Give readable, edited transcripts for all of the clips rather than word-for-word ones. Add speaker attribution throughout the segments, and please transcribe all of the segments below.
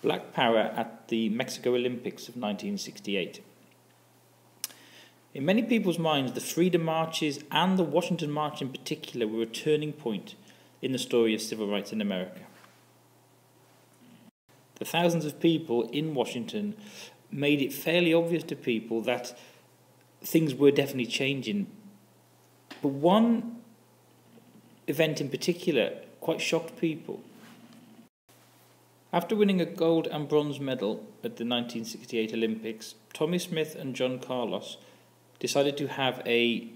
Speaker 1: Black Power at the Mexico Olympics of 1968. In many people's minds, the Freedom Marches and the Washington March in particular were a turning point in the story of civil rights in America. The thousands of people in Washington made it fairly obvious to people that things were definitely changing. But one event in particular quite shocked people. After winning a gold and bronze medal at the 1968 Olympics, Tommie Smith and John Carlos decided to have a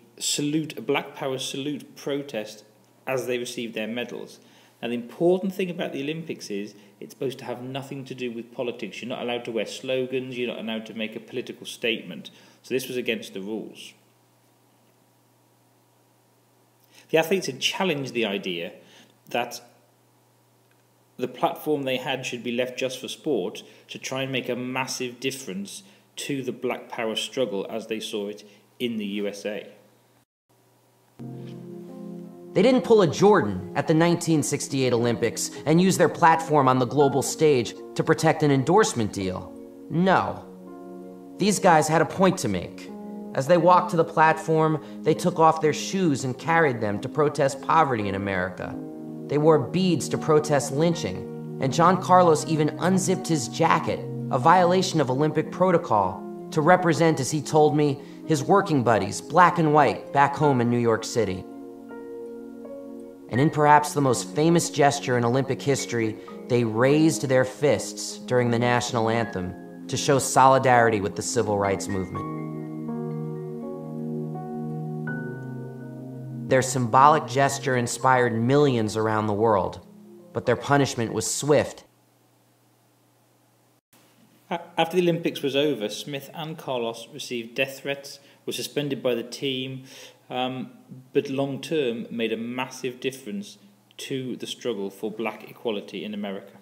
Speaker 1: Black Power salute protest as they received their medals. Now, the important thing about the Olympics is it's supposed to have nothing to do with politics. You're not allowed to wear slogans, you're not allowed to make a political statement. So this was against the rules. The athletes had challenged the idea that the platform they had should be left just for sport to try and make a massive difference to the Black Power struggle as they saw it in the USA.
Speaker 2: They didn't pull a Jordan at the 1968 Olympics and use their platform on the global stage to protect an endorsement deal. No. These guys had a point to make. As they walked to the platform, they took off their shoes and carried them to protest poverty in America. They wore beads to protest lynching, and John Carlos even unzipped his jacket, a violation of Olympic protocol, to represent, as he told me, his working buddies, black and white, back home in New York City. And in perhaps the most famous gesture in Olympic history, they raised their fists during the national anthem to show solidarity with the civil rights movement. Their symbolic gesture inspired millions around the world, but their punishment was swift.
Speaker 1: After the Olympics was over, Smith and Carlos received death threats, were suspended by the team, but long term made a massive difference to the struggle for black equality in America.